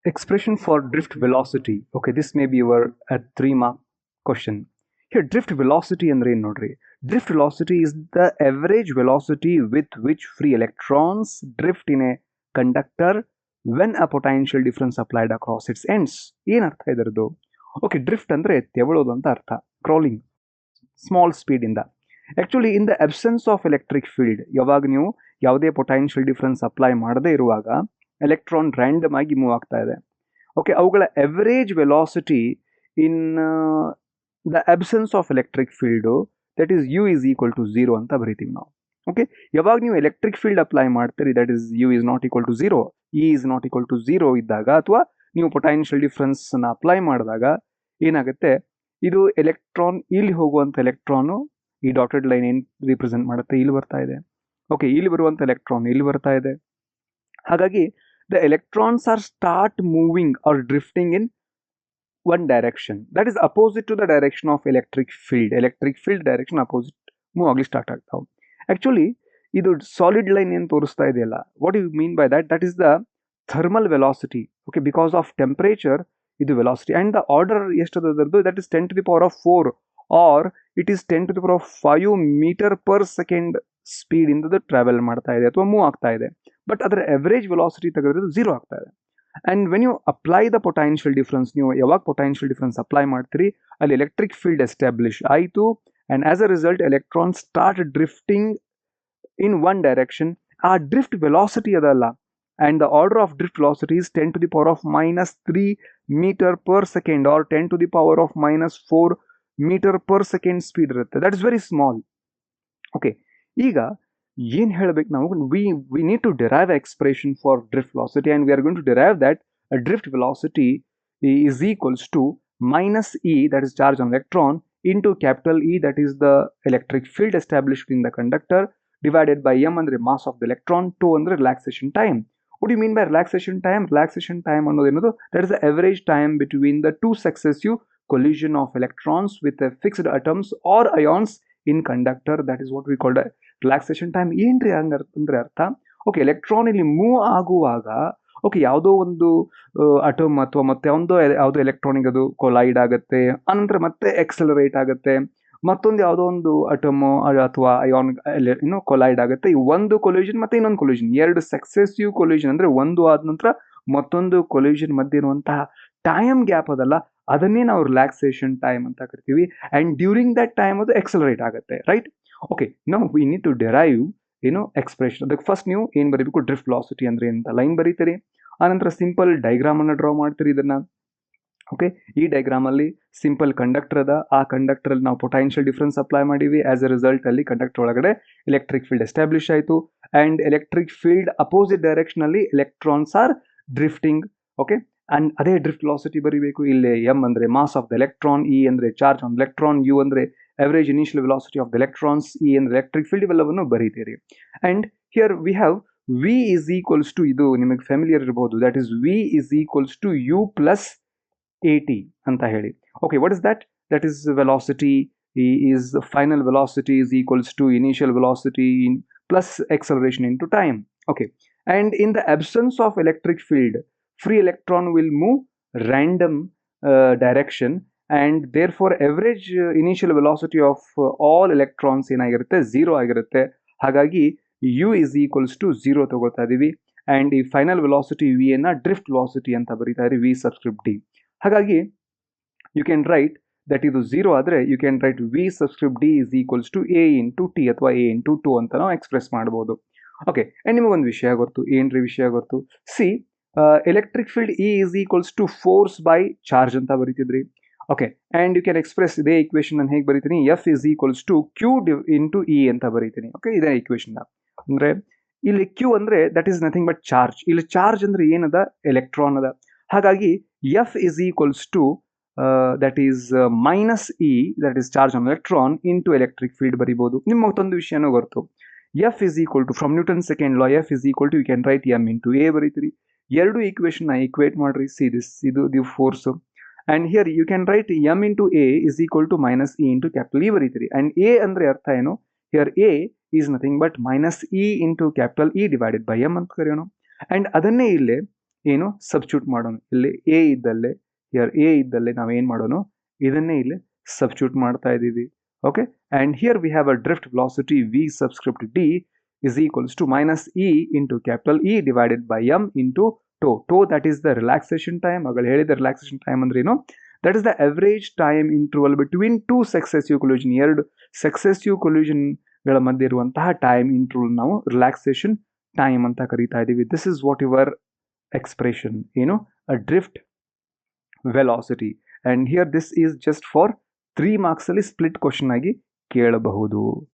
Expression for drift velocity. Okay, this may be your 3 mark question. Here, drift velocity andre ಏನು ನೋಡ್ರಿ. Drift velocity is the average velocity with which free electrons drift in a conductor when a potential difference applied across its ends. ಏನು ಅರ್ಥ ಇದರದು? Okay, drift ಅಂದರೆ ತೆವಳೋದು ಅಂತ ಅರ್ಥ. Crawling, small ಸ್ಪೀಡಿಂದ. Actually in the absence of electric field, ಯಾವಾಗ ನೀವು ಯಾವುದೇ ಪೊಟೆನ್ಷಿಯಲ್ ಡಿಫ್ರೆನ್ಸ್ ಅಪ್ಲೈ ಮಾಡದೇ ಇರುವಾಗ ಎಲೆಕ್ಟ್ರಾನ್ ರ್ಯಾಂಡಮ್ ಆಗಿ ಮೂವ್ ಆಗ್ತಾ ಇದೆ. ಓಕೆ, ಅವುಗಳ average velocity in the absence of electric field that is u is equal to 0 ಅಂತ ಬರಿತೀವಿ ನಾವು. ಓಕೆ, ಯಾವಾಗ ನೀವು ಎಲೆಕ್ಟ್ರಿಕ್ ಫೀಲ್ಡ್ ಅಪ್ಲೈ ಮಾಡ್ತೀರಿ that is u is not equal to 0, E is not equal to 0 ಇದ್ದಾಗ, ಅಥವಾ ನೀವು ಪೊಟೆನ್ಷಿಯಲ್ ಡಿಫ್ರೆನ್ಸ್ನ ಅಪ್ಲೈ ಮಾಡಿದಾಗ ಏನಾಗುತ್ತೆ, ಇದು ಎಲೆಕ್ಟ್ರಾನ್, ಇಲ್ಲಿ ಹೋಗುವಂಥ ಎಲೆಕ್ಟ್ರಾನು ಈ ಡಾಟೆಡ್ ಲೈನ್ ಏನು ರಿಪ್ರೆಸೆಂಟ್ ಮಾಡುತ್ತೆ, ಇಲ್ಲಿ ಬರ್ತಾ ಇದೆ. ಓಕೆ, ಇಲ್ಲಿ ಬರುವಂಥ ಎಲೆಕ್ಟ್ರಾನ್ ಇಲ್ಲಿ ಬರ್ತಾ ಇದೆ. ಹಾಗಾಗಿ the electrons are start moving or drifting in one direction, that is opposite to the direction of electric field direction opposite move ಆಗಲಿ ಸ್ಟಾರ್ಟ್ ಆಗ್ತಾವೆ. ಆ್ಯಕ್ಚುಲಿ ಇದು ಸಾಲಿಡ್ ಲೈನ್ ಏನು ತೋರಿಸ್ತಾ ಇದೆಯಲ್ಲ, what you mean by that is the thermal velocity. Okay, because of temperature ಇದು velocity, and the order ಎಷ್ಟದರದ್ದು, that is 10 to the power of 4 or it is 10 to the power of 5 meter per second speed ಇಂದ travel ಮಾಡ್ತಾ ಇದೆ ಅಥವಾ move ಆಗ್ತಾ ಇದೆ. But ಅದರ average velocity ತೆಗೆದ್ರೆ 0 ಆಗ್ತಾ ಇದೆ. And when you apply the potential difference, ನೀವು ಯಾವಾಗ ಪೊಟೆನ್ಷಿಯಲ್ ಡಿಫ್ರೆನ್ಸ್ ಅಪ್ಲೈ ಮಾಡ್ತೀರಿ ಅಲ್ಲಿ ಎಲೆಕ್ಟ್ರಿಕ್ ಫೀಲ್ಡ್ ಎಸ್ಟಾಬ್ಲಿಷ್ ಆಯಿತು, and as a result electron start drifting in one direction. ಆ ಡ್ರಿಫ್ಟ್ ವೆಲಾಸಿಟಿ ಅದಲ್ಲ, and the order of drift velocity is 10 to the power of -3 meter per second or 10 to the power of -4 meter per second speed ಇರುತ್ತೆ. That is very small. Okay, ಈಗ ಏನು ಹೇಳಬೇಕು ನಾವು, we need to derive expression for drift velocity, and we are going to derive that drift velocity is equals to -e, that is charge on electron, into capital E, that is the electric field established in the conductor, divided by m ಅಂದರೆ mass of the electron, 2 ಅಂದರೆ relaxation time. What do you mean by relaxation time? Relaxation time ಅನ್ನೋದು ಏನದು, that is the average time between the two successive collision of electrons with a fixed atoms or ions in conductor. That is what we call the relaxation time. ಏನ್ರಿ ಹಂಗಂದ್ರೆ ಅರ್ಥ, okay, electron ಇಲ್ಲಿ move ಆಗುವಾಗ, okay, ಯಾವುದೋ ಒಂದು atom ಅಥವಾ ಮತ್ತೆ ಯಾವುದೋ ಎಲೆಕ್ಟ್ರಾನಿಕ್ ಅದು ಕೊಲೈಡ್ ಆಗುತ್ತೆ, ಅನಂತರ ಮತ್ತೆ ಎಕ್ಸಲರೇಟ್ ಆಗುತ್ತೆ, ಮತ್ತೊಂದು ಯಾವುದೋ ಒಂದು ಅಟಮ್ ಅಥವಾ ಅಯಾನ್ ಕೊಲೈಡ್ ಆಗುತ್ತೆ. ಈ ಒಂದು ಕೊಲ್ಯೂಷನ್ ಮತ್ತೆ ಇನ್ನೊಂದು ಕೊಲ್ಯೂಷನ್, ಎರಡು ಸಕ್ಸೆಸಿವ್ ಕೊಲ್ಯೂಷನ್ ಅಂದರೆ ಒಂದು ಆದ ನಂತರ ಮತ್ತೊಂದು ಕೊಲ್ಯೂಷನ್ ಮಧ್ಯೆ ಇರುವಂತಹ ಟೈಮ್ ಗ್ಯಾಪ್ ಅದಲ್ಲ, ಅದನ್ನೇ ನಾವು ರಿಲ್ಯಾಕ್ಸೇಷನ್ ಟೈಮ್ ಅಂತ ಕರಿತೀವಿ. ಆ್ಯಂಡ್ ಡ್ಯೂರಿಂಗ್ ದಟ್ ಟೈಮ್ ಅದು ಎಕ್ಸಲರೇಟ್ ಆಗುತ್ತೆ, ರೈಟ್? ಓಕೆ, ನಾವು we need to derive expression. ಅದಕ್ಕೆ ಫಸ್ಟ್ ನೀವು ಏನು ಬರೀಬೇಕು, ಡ್ರಿಫ್ಟ್ ವೆಲಾಸಿಟಿ ಅಂದರೆ ಅಂತ ಲೈನ್ ಬರೀತೀರಿ, ಆನಂತರ ಸಿಂಪಲ್ ಡೈಗ್ರಾಮನ್ನು ಡ್ರಾ ಮಾಡ್ತೀರಿ ಇದನ್ನು. ಓಕೆ, ಈ ಡೈಗ್ರಾಮಲ್ಲಿ ಸಿಂಪಲ್ ಕಂಡಕ್ಟರ್ ಅದ, ಆ ಕಂಡಕ್ಟರಲ್ಲಿ ನಾವು ಪೊಟೆನ್ಷಿಯಲ್ ಡಿಫ್ರೆನ್ಸ್ ಅಪ್ಲೈ ಮಾಡೀವಿ. ಆಸ್ ಎ ರಿಸಲ್ಟ್ ಅಲ್ಲಿ ಕಂಡಕ್ಟರ್ ಒಳಗಡೆ ಎಲೆಕ್ಟ್ರಿಕ್ ಫೀಲ್ಡ್ ಎಸ್ಟಾಬ್ಲಿಷ್ ಆಯಿತು, ಆ್ಯಂಡ್ ಎಲೆಕ್ಟ್ರಿಕ್ ಫೀಲ್ಡ್ ಅಪೋಸಿಟ್ ಡೈರೆಕ್ಷನಲ್ಲಿ electrons are drifting. Okay, and ಅದೇ ಡ್ರಿಫ್ಟ್ ವೆಲಾಸಿಟಿ ಬರೀಬೇಕು. ಇಲ್ಲಿ ಎಮ್ ಅಂದರೆ mass of the electron, E ಅಂದರೆ ಚಾರ್ಜ್ ಆನ್ ಎಲೆಕ್ಟ್ರಾನ್, ಯು ಅಂದರೆ average initial velocity of the electrons, E and electric field ಇವೆಲ್ಲವನ್ನು ಬರೀತೀರಿ. And here we have V is equals to, ಇದು ನಿಮಗೆ ಫೆಮಿಲಿಯರ್ ಇರ್ಬೋದು, that is V is equals to U plus AT ಅಂತ ಹೇಳಿ. Okay, what is that? That is velocity is final velocity is equals to initial velocity plus acceleration into time. Okay, and in the absence of electric field, free electron will move random direction, and therefore average initial velocity of all electrons ಏನಾಗಿರುತ್ತೆ, 0 ಆಗಿರುತ್ತೆ. ಹಾಗಾಗಿ u is equals to 0 ತಗೊಳ್ತಾ ಇದೀವಿ, and ಈ final velocity v ಅನ್ನ drift velocity ಅಂತ ಬರೀತಾ ಇದ್ದೀವಿ, v ಸಬ್ಸ್ಕ್ರಿಪ್ಟ್ d. ಹಾಗಾಗಿ ಯು ಕ್ಯಾನ್ ರೈಟ್ ದಟ್ ಇದು 0 ಆದರೆ you can write v subscript d is equals to a into t ಅಥವಾ a into 2 ಅಂತ ನಾವು ಎಕ್ಸ್ಪ್ರೆಸ್ ಮಾಡ್ಬೋದು. ಓಕೆ, ಆ್ಯಂಡ್ ನಿಮಗೊಂದು ವಿಷಯ ಗೊತ್ತು, ಏನ್ರಿ ವಿಷಯ ಗೊತ್ತು? See, electric field E is equals to force by charge ಅಂತ ಬರೀತಿದ್ರಿ. Okay, and you can express ಇದೇ ಇಕ್ವೇಷನ್ ನಾನು ಹೇಗೆ ಬರೀತೀನಿ, F is equals to Q into E ಅಂತ ಬರೀತೀನಿ. ಓಕೆ, ಇದೇ ಇಕ್ವೇಷನ್ ಅಂದರೆ ಇಲ್ಲಿ Q ಅಂದರೆ that is nothing but charge. ಇಲ್ಲಿ ಚಾರ್ಜ್ ಅಂದರೆ ಏನದ, ಎಲೆಕ್ಟ್ರಾನ್ ಅದ. ಹಾಗಾಗಿ F is equals to that is -E, that is charge on electron, into electric field ಬರಿಬೋದು. ನಿಮ್ಮ ಮತ್ತೊಂದು ವಿಷಯನೂ ಗೊತ್ತು, F is equal to, from Newton second law, F is equal to, you can write M into A ಬರೀತೀರಿ. ಎರಡು ಈಕ್ವೇಷನ್ನ equate ಮಾಡ್ರಿ, see this, ಇದು force. And here you can write M into A is equal to -E into capital E ಬರೀತೀರಿ. And A ಅಂದರೆ ಅರ್ಥ ಏನು, here A is nothing but -E into capital E divided by M ಅಂತ ಕರೆಯೋಣ. And ಅದನ್ನೇ ಇಲ್ಲೇ ಏನು substitute ಮಾಡೋಣ. ಇಲ್ಲಿ ಎ ಇದ್ದಲ್ಲೇ ನಾವೇನು ಮಾಡೋಣ, ಇದನ್ನೇ ಇಲ್ಲಿ ಸಬ್ಸ್ಟಿಟ್ಯೂಟ್ ಮಾಡ್ತಾ ಇದ್ದೀವಿ. Okay, and here we have a drift velocity v subscript d is equals to minus e into capital E divided by m into tau. Tau, that is the relaxation time. ಅಗಳು ಹೇಳಿದ relaxation time ಅಂದ್ರೇನು, that is the average time interval between two successive collision. ಎರಡು successive collision ಗಳ ಮಧ್ಯೆ ಇರುವಂತಹ time interval ನಾವು relaxation time ಅಂತ ಕರೀತಾ ಇದ್ದೀವಿ. This is what your expression, ಏನು, ಅ drift velocity. And here this is just for 3 marks ಅಲ್ಲಿ ಸ್ಪ್ಲಿಟ್ ಕ್ವಶನ್ ಆಗಿ ಕೇಳಬಹುದು.